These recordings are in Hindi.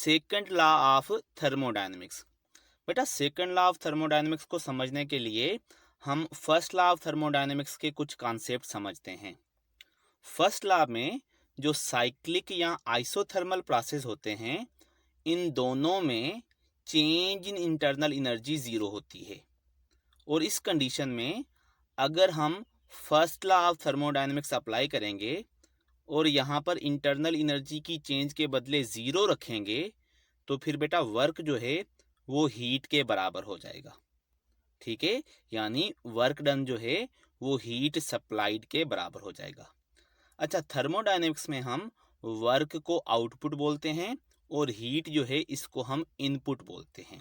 Second law of thermodynamics. बेटा सेकंड लॉ ऑफ थर्मोडायनेमिक्स को समझने के लिए हम फर्स्ट लॉ ऑफ थर्मोडायनेमिक्स के कुछ कॉन्सेप्ट समझते हैं। फर्स्ट लॉ में जो साइक्लिक या आइसोथर्मल प्रोसेस होते हैं, इन दोनों में change in internal energy zero होती है। और इस कंडीशन में अगर हम first law of thermodynamics apply करेंगे और यहाँ पर इंटरनल एनर्जी की चेंज के बदले ज़ीरो रखेंगे, तो फिर बेटा वर्क जो है वो हीट के बराबर हो जाएगा। ठीक है, यानी वर्क डन जो है वो हीट सप्लाइड के बराबर हो जाएगा। अच्छा, थर्मोडायनेमिक्स में हम वर्क को आउटपुट बोलते हैं और हीट जो है इसको हम इनपुट बोलते हैं।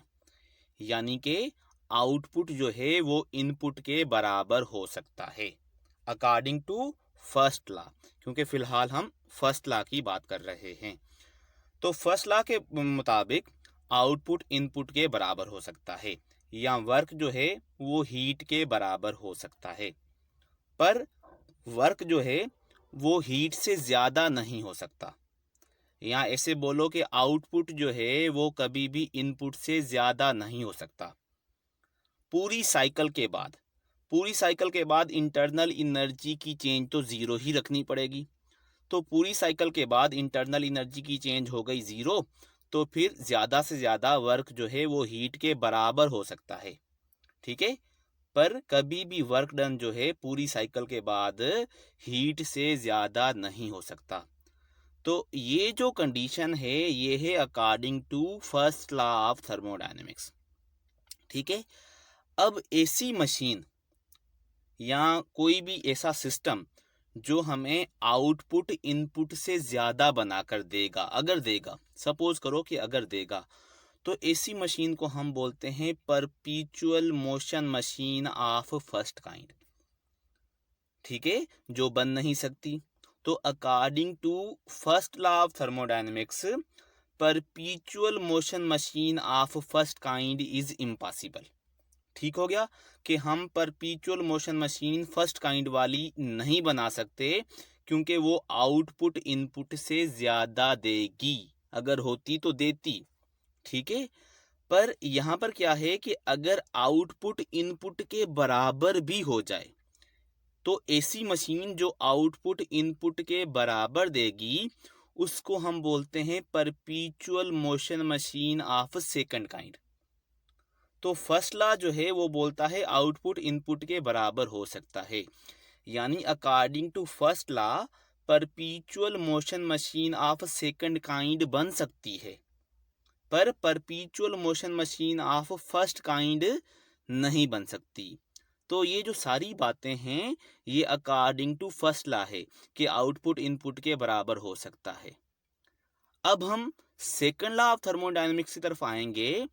यानी कि आउटपुट जो है वो इनपुट के बराबर हो सकता है अकॉर्डिंग टू फर्स्ट लॉ, क्योंकि फिलहाल हम फर्स्ट लॉ की बात कर रहे हैं। तो फर्स्ट लॉ के मुताबिक आउटपुट इनपुट के बराबर हो सकता है या वर्क जो है वो हीट के बराबर हो सकता है, पर वर्क जो है वो हीट से ज़्यादा नहीं हो सकता। या ऐसे बोलो कि आउटपुट जो है वो कभी भी इनपुट से ज़्यादा नहीं हो सकता। पूरी साइकिल के बाद इंटरनल एनर्जी की चेंज तो ज़ीरो ही रखनी पड़ेगी। तो पूरी साइकिल के बाद इंटरनल एनर्जी की चेंज हो गई ज़ीरो, तो फिर ज़्यादा से ज़्यादा वर्क जो है वो हीट के बराबर हो सकता है। ठीक है, पर कभी भी वर्क डन जो है पूरी साइकिल के बाद हीट से ज़्यादा नहीं हो सकता। तो ये जो कंडीशन है ये है according to first law of thermodynamics. ठीक है, अब एसी मशीन या कोई भी ऐसा सिस्टम जो हमें आउटपुट इनपुट से ज़्यादा बनाकर देगा, अगर देगा, सपोज करो कि अगर देगा, तो एसी मशीन को हम बोलते हैं perpetual motion machine of first kind. ठीक है, जो बन नहीं सकती। तो according to first law of thermodynamics perpetual motion machine of first kind is impossible. ठीक हो गया कि हम perpetual motion machine first kind वाली नहीं बना सकते, क्योंकि वो आउटपुट इनपुट से ज़्यादा देगी। अगर होती तो देती। ठीक है, पर यहाँ पर क्या है कि अगर आउटपुट इनपुट के बराबर भी हो जाए, तो ऐसी मशीन जो आउटपुट इनपुट के बराबर देगी उसको हम बोलते हैं perpetual motion machine of second kind. तो फर्स्ट लॉ जो है वो बोलता है आउटपुट इनपुट के बराबर हो सकता है, यानी according to first law perpetual motion machine of second kind बन सकती है, पर perpetual motion machine of first kind नहीं बन सकती। तो ये जो सारी बातें हैं ये अकॉर्डिंग टू फर्स्ट लॉ है कि आउटपुट इनपुट के बराबर हो सकता है। अब हम सेकंड लॉ ऑफ थर्मोडायनेमिक्स की तरफ आएंगे,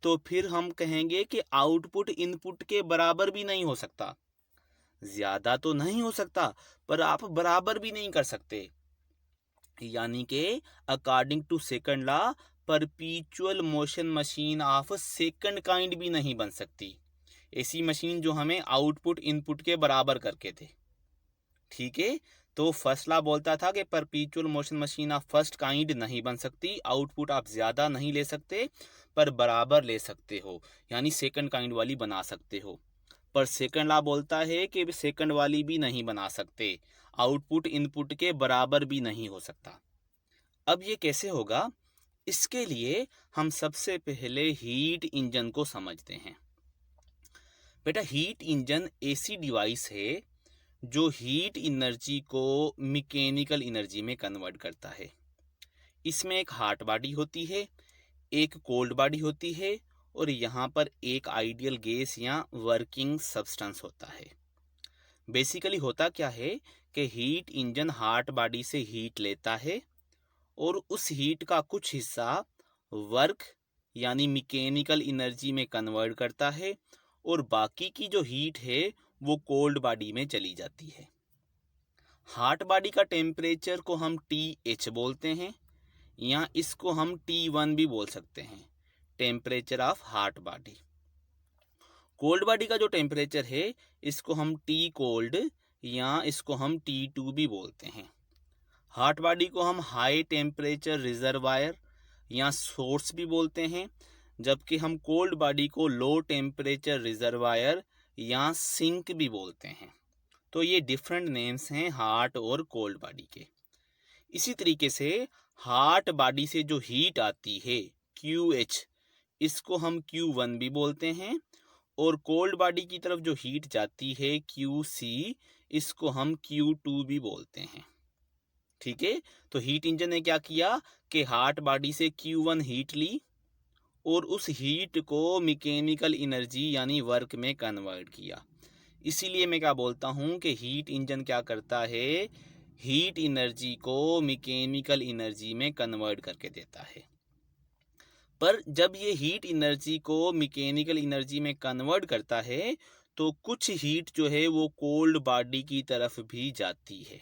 तो फिर हम कहेंगे कि आउटपुट इनपुट के बराबर भी नहीं हो सकता। ज़्यादा तो नहीं हो सकता, पर आप बराबर भी नहीं कर सकते। यानी कि according to second law perpetual motion machine of second kind भी नहीं बन सकती, ऐसी मशीन जो हमें आउटपुट इनपुट के बराबर करके दे। ठीक है, तो फर्स्ट लॉ बोलता था कि परपीचुअल motion machine of first kind नहीं बन सकती, आउटपुट आप ज़्यादा नहीं ले सकते पर बराबर ले सकते हो, यानी सेकंड काइंड वाली बना सकते हो। पर सेकंड लॉ बोलता है कि सेकंड वाली भी नहीं बना सकते, आउटपुट इनपुट के बराबर भी नहीं हो सकता। अब ये कैसे होगा? इसके लिए हम सबसे पहले हीट इंजन को समझते हैं। बेटा हीट इंजन ऐसी डिवाइस है जो हीट एनर्जी को मैकेनिकल एनर्जी में कन्वर्ट करता है। इसमें एक हॉट बॉडी होती है, एक कोल्ड बॉडी होती है और यहाँ पर एक आइडियल गैस या वर्किंग सब्सटेंस होता है। बेसिकली होता क्या है कि हीट इंजन हॉट बॉडी से हीट लेता है और उस हीट का कुछ हिस्सा वर्क यानी मैकेनिकल एनर्जी में कन्वर्ट करता है और बाकी की जो हीट है वो कोल्ड बॉडी में चली जाती है। हॉट बॉडी का टेम्परेचर को हम TH बोलते हैं या इसको हम T1 भी बोल सकते हैं, temperature of hot body. Cold body का जो टेम्परेचर है इसको हम T कोल्ड या इसको हम T2 भी बोलते हैं। हॉट बॉडी को हम हाई टेम्परेचर रिजर्वायर या सोर्स भी बोलते हैं, जबकि हम कोल्ड बॉडी को लो टेम्परेचर रिजर्वायर या सिंक भी बोलते हैं। तो ये डिफरेंट नेम्स हैं हॉट और कोल्ड बॉडी के। इसी तरीके से हॉट बॉडी से जो हीट आती है QH, इसको हम Q1 भी बोलते हैं, और कोल्ड बॉडी की तरफ जो हीट जाती है QC, इसको हम Q2 भी बोलते हैं। ठीक है, तो हीट इंजन ने क्या किया कि हॉट बॉडी से Q1 हीट ली और उस हीट को मैकेनिकल एनर्जी यानी वर्क में कन्वर्ट किया। इसीलिए मैं क्या बोलता हूँ कि हीट इंजन क्या करता है, हीट एनर्जी को मैकेनिकल एनर्जी में कन्वर्ट करके देता है। पर जब ये हीट एनर्जी को मैकेनिकल एनर्जी में कन्वर्ट करता है तो कुछ हीट जो है वो कोल्ड बॉडी की तरफ भी जाती है।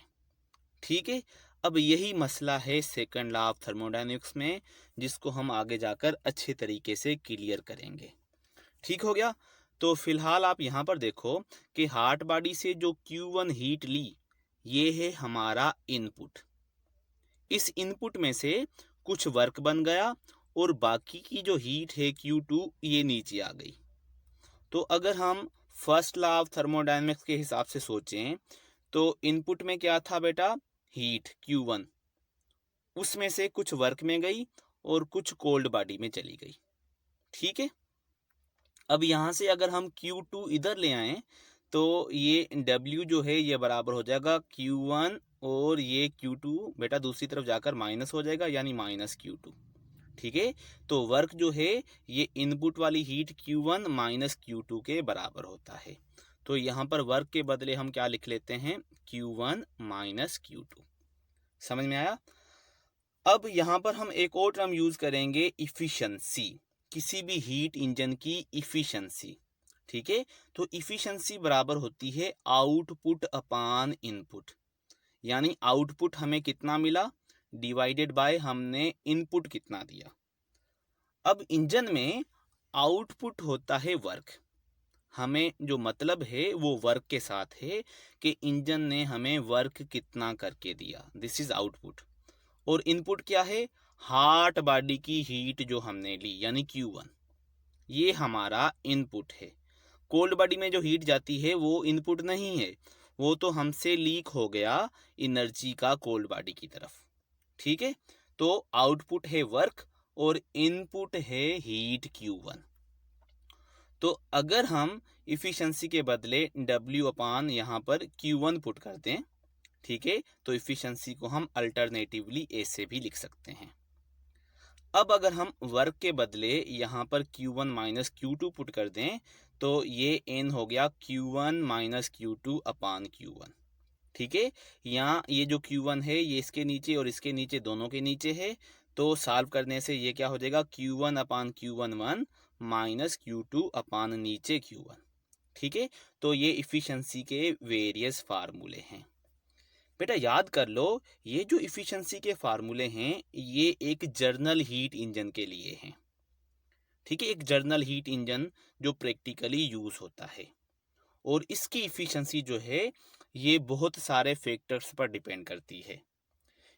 ठीक है, अब यही मसला है सेकंड लॉ ऑफ थर्मोडायनेमिक्स में, जिसको हम आगे जाकर अच्छे तरीके से क्लियर करेंगे। ठीक हो गया। तो फिलहाल आप यहाँ पर देखो कि हॉट बॉडी से जो Q1 हीट ली, ये है हमारा इनपुट। इस इनपुट में से कुछ वर्क बन गया और बाकी की जो हीट है Q2 ये नीचे आ गई। तो अगर हम फर्स्ट लॉ ऑफ थर्मोडायनेमिक्स के हिसाब से सोचें तो इनपुट में क्या था बेटा, हीट Q1, उसमें से कुछ वर्क में गई और कुछ कोल्ड बॉडी में चली गई। ठीक है, अब यहाँ से अगर हम Q2 इधर ले आए तो ये W जो है ये बराबर हो जाएगा Q1 और ये Q2 बेटा दूसरी तरफ जाकर माइनस हो जाएगा, यानी माइनस Q2। ठीक है, तो वर्क जो है ये इनपुट वाली हीट Q1 माइनस Q2 के बराबर होता है। तो यहाँ पर वर्क के बदले हम क्या लिख लेते हैं, Q1 माइनस Q2। समझ में आया। अब यहाँ पर हम एक और टर्म यूज करेंगे, इफिशिएंसी, किसी भी हीट इंजन की इफिशिएंसी। ठीक है, तो इफिशिएंसी बराबर होती है आउटपुट अपान इनपुट, यानी आउटपुट हमें कितना मिला डिवाइडेड बाय हमने इनपुट कितना दिया। अब इंजन में आउटपुट होता है वर्क, हमें जो मतलब है वो वर्क के साथ है कि इंजन ने हमें वर्क कितना करके दिया, दिस इज आउटपुट। और इनपुट क्या है, हॉट बॉडी की हीट जो हमने ली यानी Q1, ये हमारा इनपुट है। कोल्ड बॉडी में जो हीट जाती है वो इनपुट नहीं है, वो तो हमसे लीक हो गया एनर्जी का कोल्ड बॉडी की तरफ। ठीक है, तो आउटपुट है वर्क और इनपुट है हीट Q1। तो अगर हम इफिशिएंसी के बदले W अपान यहाँ पर Q1 पुट करते हैं, ठीक है, तो इफिशिएंसी को हम अल्टरनेटिवली ऐसे भी लिख सकते हैं। अब अगर हम वर्क के बदले यहाँ पर Q1 माइनस Q2 पुट कर दें तो ये n हो गया Q1 minus Q2 upon Q1। ठीक है, यहाँ ये जो Q1 है ये इसके नीचे और इसके नीचे दोनों के नीचे है, तो सॉल्व करने से ये क्या हो जाएगा, Q1 अपान Q1 1 माइनस Q2 अपान नीचे Q1। ठीक है, तो ये इफिशिएंसी के वेरियस फार्मूले हैं। बेटा याद कर लो, ये जो इफिशिएंसी के फार्मूले हैं ये एक जर्नल हीट इंजन के लिए हैं। ठीक है, एक जर्नल हीट इंजन जो प्रैक्टिकली यूज होता है, और इसकी इफिशिएंसी जो है ये बहुत सारे फैक्टर्स पर डिपेंड करती है।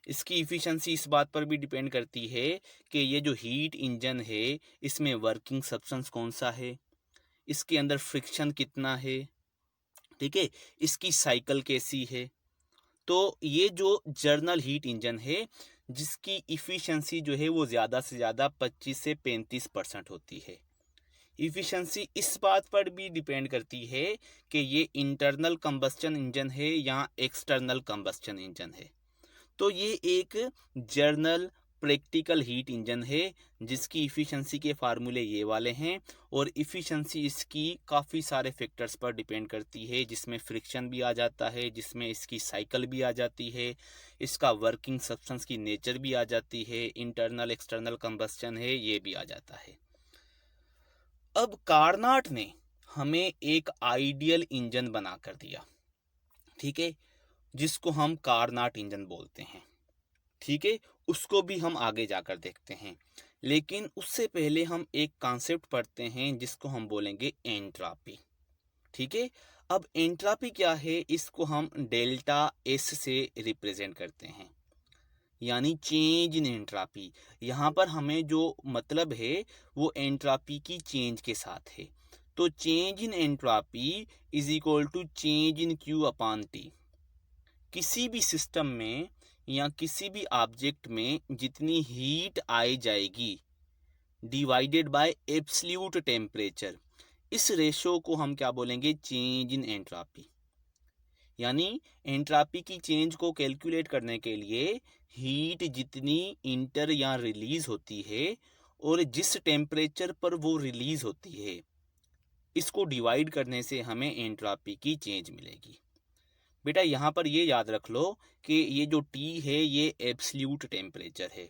इसकी इफिशिएंसी इस बात पर भी डिपेंड करती है कि ये जो हीट इंजन है इसमें वर्किंग सब्सटेंस कौन सा है, इसके अंदर फ्रिक्शन कितना है, ठीक है, इसकी साइकिल कैसी है। तो ये जो जर्नल हीट इंजन है जिसकी इफिशिएंसी जो है वो ज़्यादा से ज़्यादा 25 से 35% होती है। इफिशिएंसी इस बात पर भी डिपेंड करती है कि ये इंटरनल कंबस्चन इंजन है या एक्सटर्नल कंबस्चन इंजन है। तो ये एक जर्नल प्रैक्टिकल हीट इंजन है जिसकी इफिशिएंसी के फार्मूले ये वाले हैं, और इफिशिएंसी इसकी काफ़ी सारे फैक्टर्स पर डिपेंड करती है, जिसमें फ्रिक्शन भी आ जाता है, जिसमें इसकी साइकिल भी आ जाती है, इसका वर्किंग सब्सटेंस की नेचर भी आ जाती है, इंटरनल एक्सटर्नल कंबस्चन है ये भी आ जाता है। अब कार्नाट ने हमें एक आइडियल इंजन बना कर दिया, ठीक है, जिसको हम कार्नाट इंजन बोलते हैं। ठीक है, उसको भी हम आगे जाकर देखते हैं, लेकिन उससे पहले हम एक कॉन्सेप्ट पढ़ते हैं जिसको हम बोलेंगे एंट्रोपी। ठीक है, अब एंट्रोपी क्या है, इसको हम डेल्टा एस से रिप्रेजेंट करते हैं। यानी चेंज इन एंट्रापी। यहाँ पर हमें जो मतलब है वो एंट्रापी की चेंज के साथ है। तो change in entropy is equal to change in Q upon T. किसी भी सिस्टम में या किसी भी ऑब्जेक्ट में जितनी हीट आई जाएगी डिवाइडेड बाय एब्सल्यूट टेम्परेचर, इस रेशो को हम क्या बोलेंगे, चेंज इन एंट्रापी। यानी एंट्रापी की चेंज को कैलकुलेट करने के लिए हीट जितनी इंटर या रिलीज होती है और जिस टेम्परेचर पर वो रिलीज होती है, इसको डिवाइड करने से हमें एंट्रापी की चेंज मिलेगी। बेटा यहाँ पर ये याद रख लो कि ये जो टी है ये एब्सल्यूट टेम्परेचर है।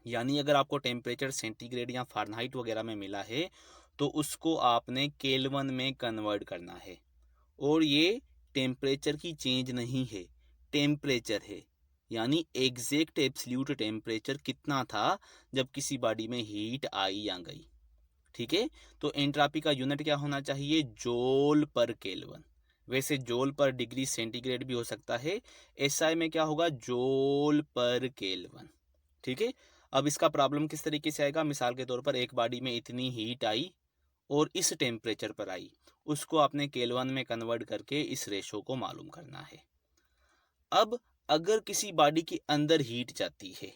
यानी अगर आपको टेम्परेचर सेंटीग्रेड या फ़ारेनहाइट वगैरह में मिला है तो उसको आपने केल्विन में कन्वर्ट करना है। और ये टेम्परेचर की चेंज नहीं है, टेम्परेचर है। यानी एग्जैक्ट एब्सल्यूट टेम्परेचर कितना था जब किसी बॉडी में हीट आई या गई। ठीक है, तो एंट्रापी का यूनिट क्या होना चाहिए, जोल पर केल्विन। वैसे जोल पर डिग्री सेंटीग्रेड भी हो सकता है, एसआई में क्या होगा, जोल पर केल्विन। ठीक है, अब इसका प्रॉब्लम किस तरीके से आएगा, मिसाल के तौर पर एक बॉडी में इतनी हीट आई और इस टेम्परेचर पर आई, उसको आपने केल्विन में कन्वर्ट करके इस रेशो को मालूम करना है। अब अगर किसी बॉडी के अंदर हीट जाती है,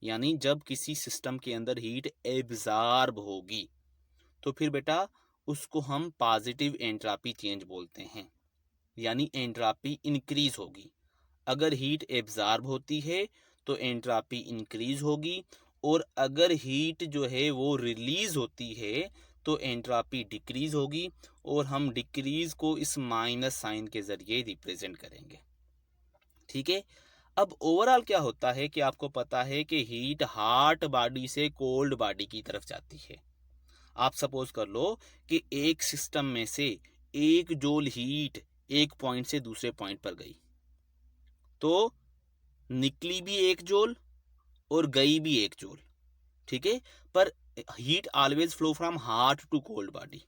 यानी जब किसी सिस्टम के अंदर हीट एब्जॉर्ब होगी, तो फिर बेटा उसको हम पॉजिटिव एंट्रापी चेंज बोलते हैं। यानी एंट्रापी इंक्रीज होगी। अगर हीट एब्जॉर्ब होती है तो एंट्रापी इंक्रीज होगी, और अगर हीट जो है वो रिलीज होती है तो एंट्रापी डिक्रीज होगी, और हम डिक्रीज को इस माइनस साइन के जरिए रिप्रेजेंट करेंगे। ठीक है, अब ओवरऑल क्या होता है कि आपको पता है कि हीट हॉट बॉडी से कोल्ड बॉडी की तरफ जाती है। आप सपोज कर लो कि एक सिस्टम में से एक जूल हीट एक पॉइंट से दूसरे पॉइंट पर गई, तो निकली भी एक जूल और गई भी एक जूल। ठीक है, पर heat always flow from hot to cold body.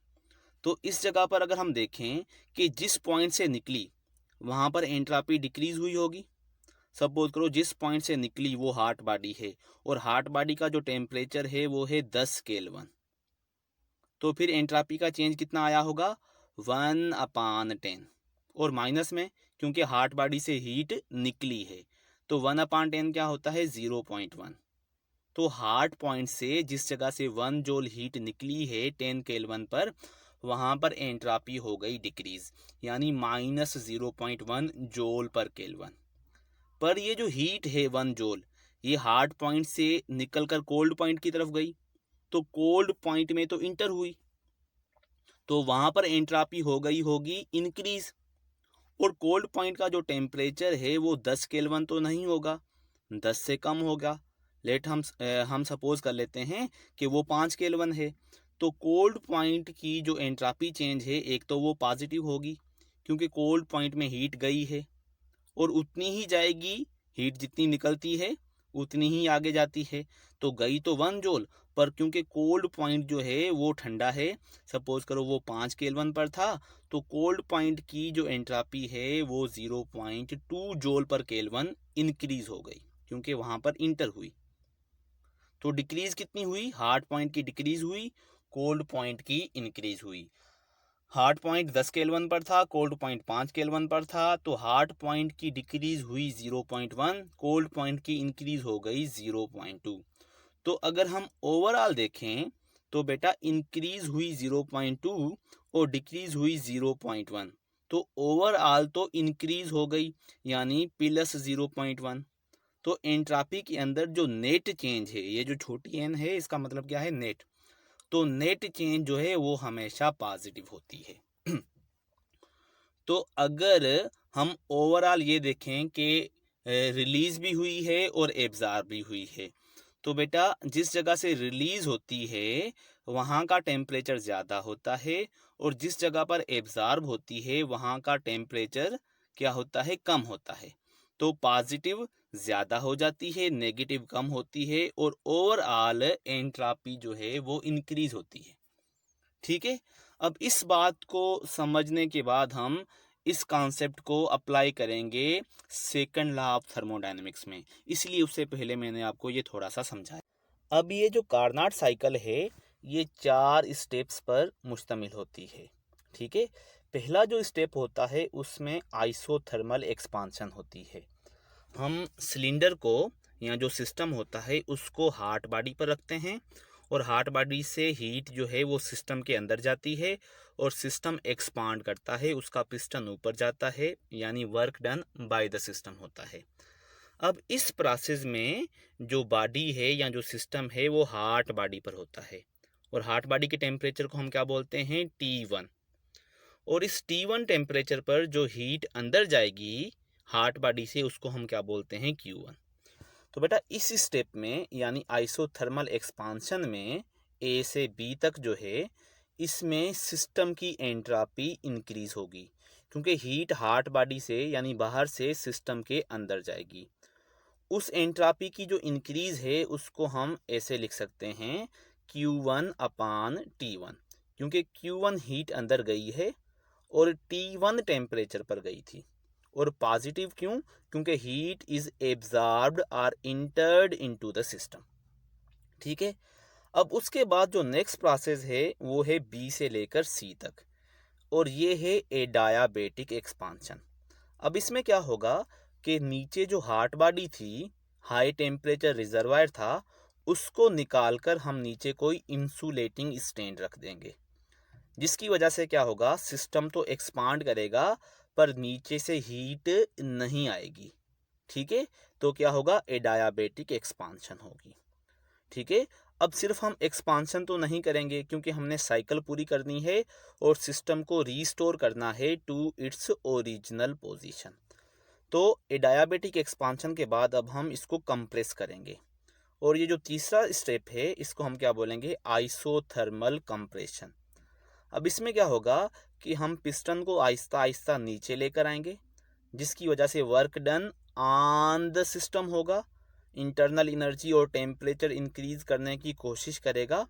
तो इस जगह पर अगर हम देखें कि जिस पॉइंट से निकली वहां पर एंट्रापी डिक्रीज हुई होगी। सपोज करो जिस पॉइंट से निकली वो हॉट बॉडी है और हॉट बॉडी का जो टेम्परेचर है वो है 10 केल्विन, तो फिर एंट्रापी का चेंज कितना आया होगा, 1/10। और माइनस में, क्योंकि हॉट बॉडी से हीट निकली है, तो 1/10 क्या होता है, 0.1। तो हॉट पॉइंट से जिस जगह से 1 जूल हीट निकली है 10 केल्विन पर, वहां पर एंट्रापी हो गई डिक्रीज, यानी -0.1 जूल पर केल्विन। पर ये जो हीट है 1 जूल, ये हॉट पॉइंट से निकलकर कोल्ड पॉइंट की तरफ गई, तो कोल्ड पॉइंट में तो इंटर हुई, तो वहां पर एंट्रापी हो गई होगी इंक्रीज। और कोल्ड पॉइंट का जो टेम्परेचर है वो 10 केल्विन तो नहीं होगा, 10 से कम होगा। लेट हम सपोज कर लेते हैं कि वो 5 केल्विन है। तो कोल्ड पॉइंट की जो एंट्रापी चेंज है, एक तो वो पॉजिटिव होगी क्योंकि कोल्ड पॉइंट में हीट गई है, और उतनी ही जाएगी, हीट जितनी निकलती है उतनी ही आगे जाती है। तो गई तो 1 जूल, पर क्योंकि कोल्ड पॉइंट जो है वो ठंडा है, सपोज करो वो 5 केल्विन पर था, तो कोल्ड पॉइंट की जो एंट्रापी है वो 0.2 जूल पर केल्विन इंक्रीज हो गई क्योंकि वहां पर इंटर हुई। तो डिक्रीज कितनी हुई, हार्ड पॉइंट की डिक्रीज हुई, कोल्ड पॉइंट की इंक्रीज हुई। हार्ड पॉइंट 10 केल्विन पर था, कोल्ड पॉइंट 5 केल्विन पर था, तो हार्ड पॉइंट की डिक्रीज हुई 0.1, कोल्ड पॉइंट की इंक्रीज हो गई 0.2। तो अगर हम ओवरऑल देखें तो बेटा इंक्रीज हुई 0.2 और डिक्रीज हुई 0.1, तो ओवरऑल तो इंक्रीज हो गई, यानी +0.1। तो एंट्रापी के अंदर जो नेट चेंज है, ये जो छोटी एन है इसका मतलब क्या है, नेट। तो नेट चेंज जो है वो हमेशा पॉजिटिव होती है। तो अगर हम ओवरऑल ये देखें कि रिलीज भी हुई है और एब्जॉर्ब भी हुई है, तो बेटा जिस जगह से रिलीज होती है वहाँ का टेम्परेचर ज़्यादा होता है, और जिस जगह पर एब्जॉर्ब होती है वहाँ का टेम्परेचर क्या होता है, कम होता है। तो पॉजिटिव ज़्यादा हो जाती है, नेगेटिव कम होती है, और ओवरऑल एंट्रापी जो है वो इंक्रीज होती है। ठीक है, अब इस बात को समझने के बाद हम इस कॉन्सेप्ट को अप्लाई करेंगे सेकंड लॉ ऑफ थर्मोडायनेमिक्स में, इसलिए उससे पहले मैंने आपको ये थोड़ा सा समझाया। अब ये जो कार्नाट साइकिल है ये 4 स्टेप्स पर मुश्तमिल होती है। ठीक है, पहला जो स्टेप होता है उसमें आइसोथर्मल एक्सपांशन होती है। हम सिलेंडर को या जो सिस्टम होता है उसको हार्ट बॉडी पर रखते हैं और हार्ट बॉडी से हीट जो है वो सिस्टम के अंदर जाती है और सिस्टम एक्सपांड करता है, उसका पिस्टन ऊपर जाता है, यानी work done by the system होता है। अब इस प्रोसेस में जो बॉडी है या जो सिस्टम है वो हार्ट बॉडी पर होता है और हार्ट बॉडी के टेम्परेचर को हम क्या बोलते हैं, T1। और इस T1 टेम्परेचर पर जो हीट अंदर जाएगी हार्ट बॉडी से उसको हम क्या बोलते हैं, Q1। तो बेटा इस स्टेप में यानी आइसोथर्मल एक्सपांशन में ए से बी तक जो है इसमें सिस्टम की एंट्रोपी इंक्रीज होगी, क्योंकि हीट हार्ट बॉडी से यानी बाहर से सिस्टम के अंदर जाएगी। उस एंट्रोपी की जो इंक्रीज है उसको हम ऐसे लिख सकते हैं Q1 अपान T1, क्योंकि Q1 हीट अंदर गई है और T1 टेम्परेचर पर गई थी। और पॉजिटिव क्यों, क्योंकि हीट इज एब्जॉर्ब्ड और इंटर्ड इनटू द सिस्टम। ठीक है, अब उसके बाद जो नेक्स्ट प्रोसेस है वो है बी से लेकर सी तक और ये है ए डायाबेटिक एक्सपांशन। अब इसमें क्या होगा कि नीचे जो हार्ट बॉडी थी, हाई टेम्परेचर रिजर्वायर था, उसको निकालकर हम नीचे कोई इंसुलेटिंग स्टैंड रख देंगे, जिसकी वजह से क्या होगा, सिस्टम तो एक्सपांड करेगा पर नीचे से हीट नहीं आएगी। ठीक है, तो क्या होगा, ए डायाबेटिक एक्सपांशन होगी। ठीक है, अब सिर्फ हम एक्सपांशन तो नहीं करेंगे क्योंकि हमने साइकिल पूरी करनी है और सिस्टम को रीस्टोर करना है टू इट्स ओरिजिनल पोजीशन। तो ए डायाबेटिक एक्सपांशन के बाद अब हम इसको कंप्रेस करेंगे और ये जो तीसरा स्टेप है इसको हम क्या बोलेंगे, आइसोथर्मल कंप्रेशन। अब इसमें क्या होगा कि हम पिस्टन को आहिस्ता आहिस्ता नीचे लेकर आएंगे, जिसकी वजह से work done on the system होगा। इंटरनल एनर्जी और टेम्परेचर इंक्रीज करने की कोशिश करेगा,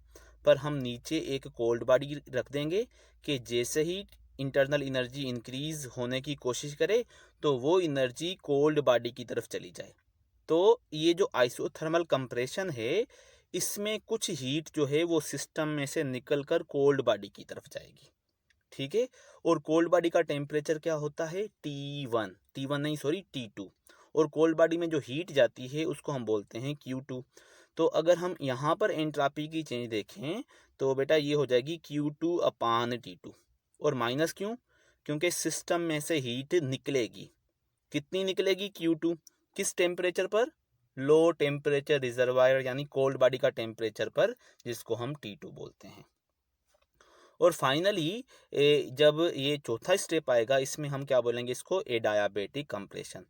पर हम नीचे एक कोल्ड बॉडी रख देंगे कि जैसे ही इंटरनल एनर्जी इंक्रीज होने की कोशिश करे तो वो एनर्जी कोल्ड बॉडी की तरफ चली जाए। तो ये जो आइसोथर्मल कंप्रेशन है इसमें कुछ हीट जो है वो सिस्टम में से निकलकर कोल्ड बॉडी की तरफ जाएगी। ठीक है, और कोल्ड बॉडी का टेम्परेचर क्या होता है, T1 नहीं सॉरी T2। और कोल्ड बॉडी में जो हीट जाती है उसको हम बोलते हैं Q2। तो अगर हम यहाँ पर एंट्रोपी की चेंज देखें तो बेटा ये हो जाएगी Q2 अपान T2। और माइनस क्यों, क्योंकि सिस्टम में से हीट निकलेगी। कितनी निकलेगी, Q2, किस टेम्परेचर पर, लो टेम्परेचर रिजर्वायर यानी कोल्ड बॉडी का टेम्परेचर पर, जिसको हम T2 बोलते हैं। और फाइनली जब ये चौथा स्टेप आएगा इसमें हम क्या बोलेंगे, इसको ए डायाबेटिक कंप्रेशन,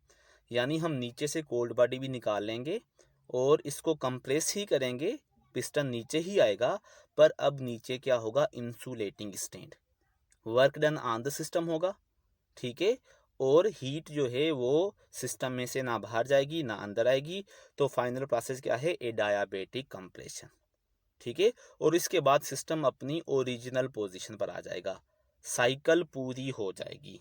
यानी हम नीचे से कोल्ड बॉडी भी निकाल लेंगे और इसको कंप्रेस ही करेंगे, पिस्टन नीचे ही आएगा, पर अब नीचे क्या होगा, insulating stand, work done on the system होगा। ठीक है, और हीट जो है वो सिस्टम में से ना बाहर जाएगी ना अंदर आएगी। तो फाइनल प्रोसेस क्या है, ए डायाबेटिक कंप्रेशन। ठीक है, और इसके बाद सिस्टम अपनी ओरिजिनल पोजीशन पर आ जाएगा, साइकिल पूरी हो जाएगी।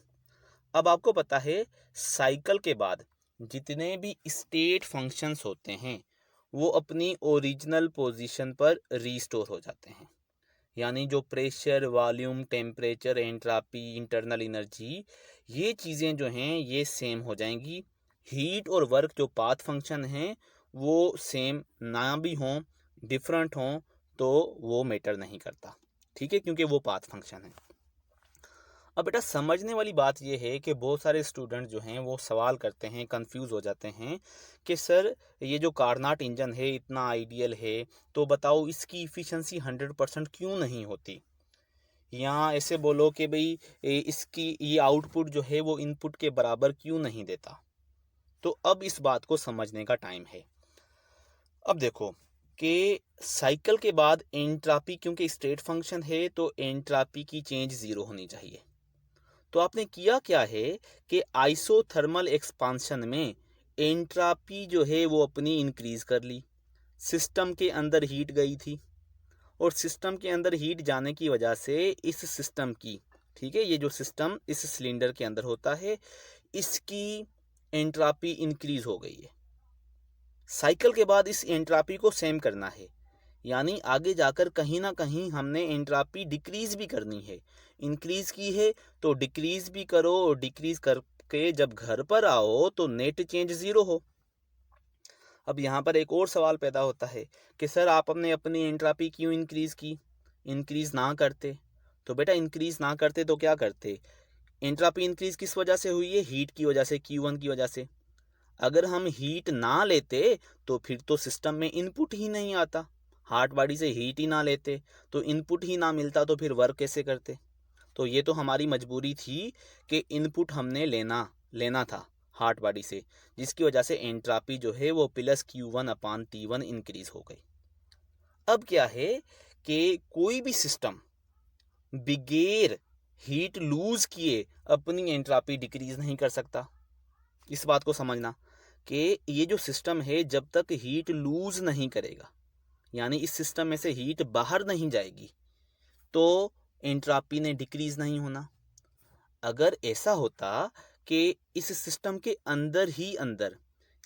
अब आपको पता है साइकिल के बाद जितने भी स्टेट फंक्शंस होते हैं वो अपनी ओरिजिनल पोजीशन पर रीस्टोर हो जाते हैं, यानी जो pressure, volume, temperature, entropy, internal energy, ये चीज़ें जो हैं ये सेम हो जाएंगी। हीट और वर्क जो पाथ फंक्शन हैं वो सेम ना भी हों, डिफरेंट हों, तो वो मैटर नहीं करता। ठीक है, क्योंकि वो पाथ फंक्शन है। अब बेटा समझने वाली बात ये है कि बहुत सारे स्टूडेंट जो हैं वो सवाल करते हैं, कंफ्यूज हो जाते हैं कि सर ये जो कार्नाट इंजन है इतना आइडियल है, तो बताओ इसकी इफ़िशेंसी 100% क्यों नहीं होती, या ऐसे बोलो कि भाई इसकी ये आउटपुट जो है वो इनपुट के बराबर क्यों नहीं देता। तो अब इस बात को समझने का टाइम है। अब देखो कि साइकिल के बाद एंट्रोपी, क्योंकि स्टेट फंक्शन है तो एंट्रोपी की चेंज ज़ीरो होनी चाहिए। तो आपने किया क्या है कि आइसोथर्मल एक्सपांशन में एंट्रोपी जो है वो अपनी इंक्रीज कर ली, सिस्टम के अंदर हीट गई थी और सिस्टम के अंदर हीट जाने की वजह से इस सिस्टम की ठीक है, ये जो सिस्टम इस सिलेंडर के अंदर होता है, इसकी एंट्रापी इंक्रीज हो गई है। साइकिल के बाद इस एंट्रापी को सेम करना है, यानी आगे जाकर कहीं ना कहीं हमने एंट्रापी डिक्रीज भी करनी है। इंक्रीज की है तो डिक्रीज भी करो, और डिक्रीज करके जब घर पर आओ तो नेट चेंज ज़ीरो हो। अब यहाँ पर एक और सवाल पैदा होता है कि सर आपने अपनी एंट्रापी क्यों इंक्रीज की? इंक्रीज ना करते तो बेटा, इंक्रीज ना करते तो क्या करते? एंट्रापी इंक्रीज किस वजह से हुई है? हीट की वजह से, Q1 की वजह से। अगर हम हीट ना लेते तो फिर तो सिस्टम में इनपुट ही नहीं आता। हार्ट बॉडी से हीट ही ना लेते तो इनपुट ही ना मिलता, तो फिर वर्क कैसे करते? तो ये तो हमारी मजबूरी थी कि इनपुट हमने लेना था हार्ट बॉडी से, जिसकी वजह से एंट्रापी जो है वो +Q1/T1 इंक्रीज हो गई। अब क्या है कि कोई भी सिस्टम बिगैर हीट लूज किए अपनी एंट्रापी डिक्रीज नहीं कर सकता। इस बात को समझना कि ये जो सिस्टम है जब तक हीट लूज नहीं करेगा, यानी इस सिस्टम में से हीट बाहर नहीं जाएगी, तो एंट्रापी ने डिक्रीज नहीं होना। अगर ऐसा होता कि इस सिस्टम के अंदर ही अंदर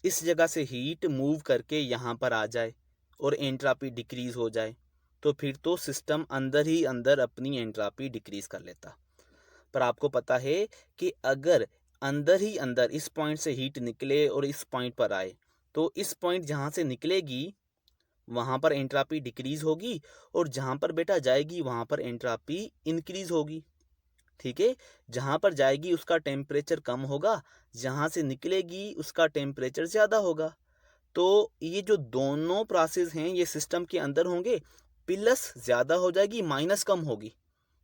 इस जगह से हीट मूव करके यहाँ पर आ जाए और एंट्रापी डिक्रीज हो जाए, तो फिर तो सिस्टम अंदर ही अंदर अपनी एंट्रापी डिक्रीज कर लेता। पर आपको पता है कि अगर अंदर ही अंदर इस पॉइंट से हीट निकले और इस पॉइंट पर आए, तो इस पॉइंट जहाँ से निकलेगी वहाँ पर एंट्रापी डिक्रीज होगी, और जहाँ पर बेटा जाएगी वहाँ पर एंट्रापी इंक्रीज होगी। ठीक है, जहाँ पर जाएगी उसका टेम्परेचर कम होगा, जहाँ से निकलेगी उसका टेम्परेचर ज़्यादा होगा। तो ये जो दोनों प्रोसेस हैं ये सिस्टम के अंदर होंगे, प्लस ज़्यादा हो जाएगी माइनस कम होगी,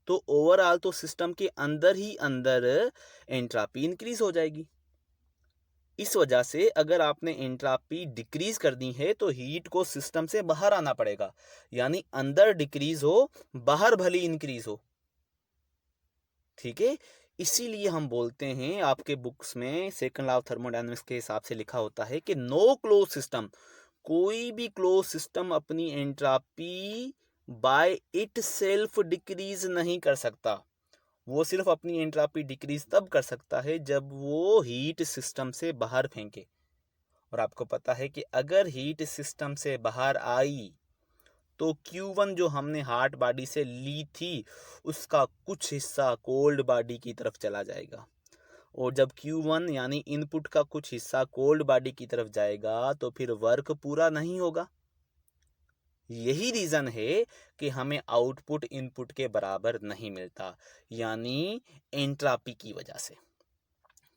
तो ओवरऑल तो सिस्टम के अंदर ही अंदर एंट्रापी इंक्रीज हो जाएगी। इस वजह से अगर आपने एंट्रापी डिक्रीज करनी है तो हीट को सिस्टम से बाहर आना पड़ेगा, यानी अंदर डिक्रीज हो, बाहर भली इंक्रीज हो। ठीक है, इसीलिए हम बोलते हैं, आपके बुक्स में सेकंड लॉ ऑफ थर्मोडायनेमिक्स के हिसाब से लिखा होता है कि नो क्लोज सिस्टम, कोई भी क्लोज सिस्टम अपनी entropy bye it self decrease नहीं कर सकता। वो सिर्फ अपनी एंट्रापी डिक्रीज तब कर सकता है जब वो हीट सिस्टम से बाहर फेंके। और आपको पता है कि अगर हीट सिस्टम से बाहर आई तो Q1 जो हमने हार्ट बॉडी से ली थी उसका कुछ हिस्सा कोल्ड बॉडी की तरफ चला जाएगा, और जब Q1 यानी इनपुट का कुछ हिस्सा कोल्ड बॉडी की तरफ जाएगा तो फिर वर्क पूरा नहीं होगा। यही रीज़न है कि हमें आउटपुट इनपुट के बराबर नहीं मिलता, यानी एंट्रापी की वजह से।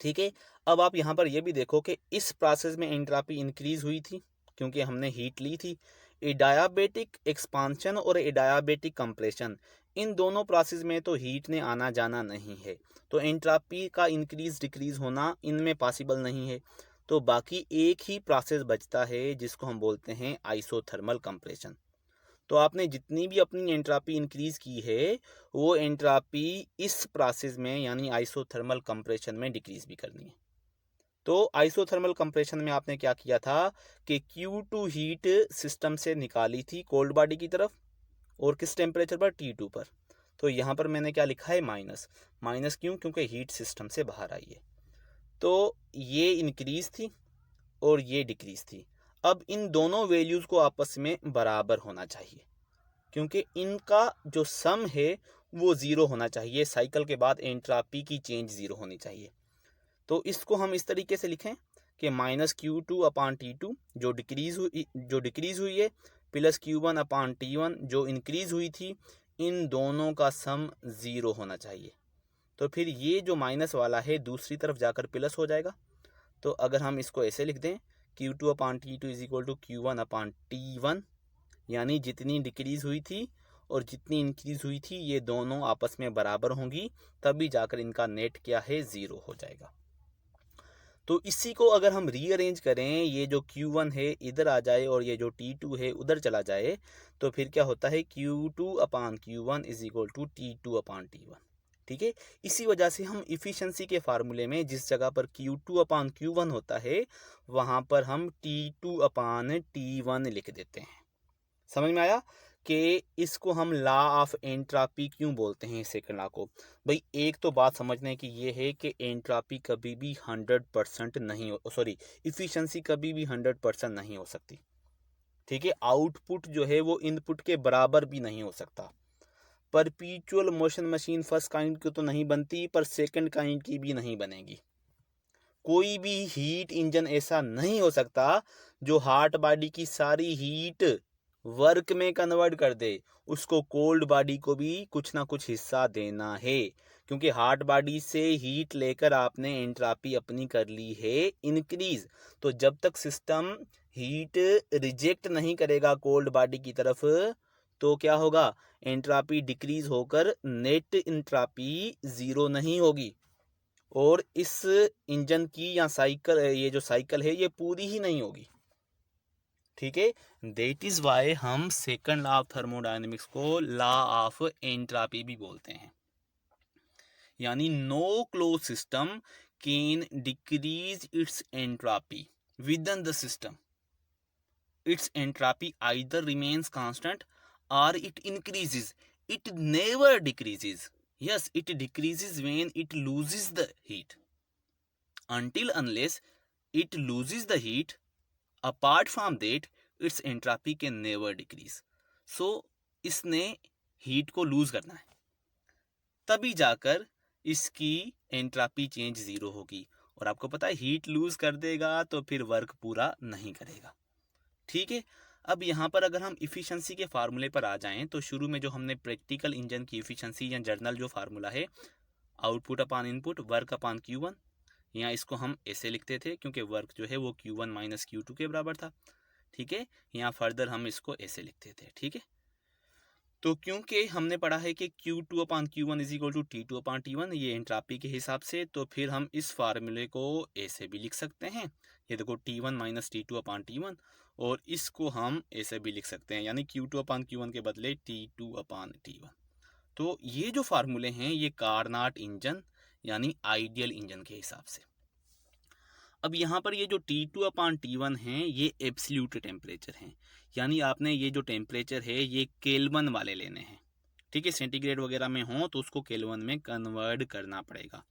ठीक है, अब आप यहाँ पर यह भी देखो कि इस प्रोसेस में एंट्रापी इंक्रीज हुई थी क्योंकि हमने हीट ली थी। एडियाबेटिक एक्सपांशन और एडियाबेटिक कंप्रेशन, इन दोनों प्रोसेस में तो हीट ने आना जाना नहीं है, तो एंट्रापी का इंक्रीज डिक्रीज होना इनमें पॉसिबल नहीं है। तो बाकी एक ही प्रोसेस बचता है जिसको हम बोलते हैं आइसोथर्मल कंप्रेशन। तो आपने जितनी भी अपनी एंट्रापी इंक्रीज की है वो एंट्रापी इस प्रोसेस में यानी आइसोथर्मल कंप्रेशन में डिक्रीज भी करनी है। तो आइसोथर्मल कंप्रेशन में आपने क्या किया था कि Q2 हीट सिस्टम से निकाली थी कोल्ड बॉडी की तरफ, और किस टेम्परेचर पर? T2 पर। तो यहाँ पर मैंने क्या लिखा है? माइनस। माइनस क्यों? क्योंकि हीट सिस्टम से बाहर आई है। तो ये इंक्रीज थी और ये डिक्रीज थी। अब इन दोनों वैल्यूज़ को आपस में बराबर होना चाहिए, क्योंकि इनका जो सम है वो ज़ीरो होना चाहिए। साइकिल के बाद एंट्रापी की चेंज ज़ीरो होनी चाहिए। तो इसको हम इस तरीके से लिखें कि -Q2/T2 जो डिक्रीज हुई है, प्लस Q1/T1 जो इंक्रीज हुई थी, इन दोनों का सम ज़ीरो होना चाहिए। तो फिर ये जो माइनस वाला है दूसरी तरफ जाकर प्लस हो जाएगा। तो अगर हम इसको ऐसे लिख दें, Q2/T2 = Q1/T1, यानी जितनी डिक्रीज हुई थी और जितनी इंक्रीज हुई थी ये दोनों आपस में बराबर होंगी, तभी जाकर इनका नेट क्या है? ज़ीरो हो जाएगा। तो इसी को अगर हम रीअरेंज करें, ये जो Q1 है इधर आ जाए और ये जो T2 है उधर चला जाए, तो फिर क्या होता है? Q2/Q1 = T2/T1। ठीक है, इसी वजह से हम इफ़िशेंसी के फार्मूले में जिस जगह पर Q2/Q1 होता है वहाँ पर हम T2/T1 लिख देते हैं। समझ में आया कि इसको हम लॉ ऑफ एंट्रोपी क्यों बोलते हैं सेकंड लॉ को। भाई एक तो बात समझने की ये है कि एंट्रोपी कभी भी 100% नहीं हो, सॉरी, इफ़िशिएंसी कभी भी 100% नहीं हो सकती। ठीक है, आउटपुट जो है वो इनपुट के बराबर भी नहीं हो सकता। परपीचुअल मोशन मशीन फर्स्ट काइंड की तो नहीं बनती, पर सेकंड काइंड की भी नहीं बनेगी। कोई भी हीट इंजन ऐसा नहीं हो सकता जो हार्ट बॉडी की सारी हीट वर्क में कन्वर्ट कर दे। उसको कोल्ड बॉडी को भी कुछ ना कुछ हिस्सा देना है, क्योंकि हार्ट बॉडी से हीट लेकर आपने एंट्रोपी अपनी कर ली है इंक्रीज। तो जब तक सिस्टम हीट रिजेक्ट नहीं करेगा कोल्ड बॉडी की तरफ, तो क्या होगा, एंट्रोपी डिक्रीज होकर नेट एंट्रोपी जीरो नहीं होगी। और इस इंजन की या साइकिल, ये जो साइकिल है ये पूरी ही नहीं होगी। ठीक है, दैट इज वाई हम सेकंड लॉ ऑफ थर्मोडायनेमिक्स को लॉ ऑफ एंट्रोपी भी बोलते हैं। यानी no close system can decrease its entropy within the system. Its entropy either remains constant or it increases. It never decreases. Yes, it decreases when it loses the heat. Until unless it loses the heat, apart from that, its entropy can never decrease. So, इसने हीट को लूज करना है, तभी जाकर इसकी एंट्रोपी चेंज जीरो होगी। और आपको पता है हीट लूज कर देगा तो फिर वर्क पूरा नहीं करेगा। ठीक है, अब यहाँ पर अगर हम इफ़िशेंसी के फार्मूले पर आ जाएं तो शुरू में जो हमने प्रैक्टिकल इंजन की इफ़िशेंसी या जर्नल जो फार्मूला है, आउटपुट अपान इनपुट वर्क अपान Q1, यहाँ इसको हम ऐसे लिखते थे क्योंकि वर्क जो है वो Q1 माइनस Q2 के बराबर था। ठीक है, यहाँ फर्दर हम इसको ऐसे लिखते थे। ठीक है, तो क्योंकि हमने पढ़ा है कि Q2 upon Q1 is equal to T2 upon T1 ये एंट्रोपी के हिसाब से, तो फिर हम इस फार्मूले को ऐसे भी लिख सकते हैं। ये देखो T1 minus T2 upon T1, और इसको हम ऐसे भी लिख सकते हैं, यानी Q2 अपान Q1 के बदले T2 अपान T1। तो ये जो फार्मूले हैं ये कार्नाट इंजन यानी आइडियल इंजन के हिसाब से। अब यहाँ पर ये जो T2 अपान T1 हैं ये एब्सोल्यूट टेम्परेचर हैं, यानी आपने ये जो टेम्परेचर है ये केल्विन वाले लेने हैं। ठीक है, सेंटीग्रेड वगैरह में हो तो उसको केल्विन में कन्वर्ट करना पड़ेगा।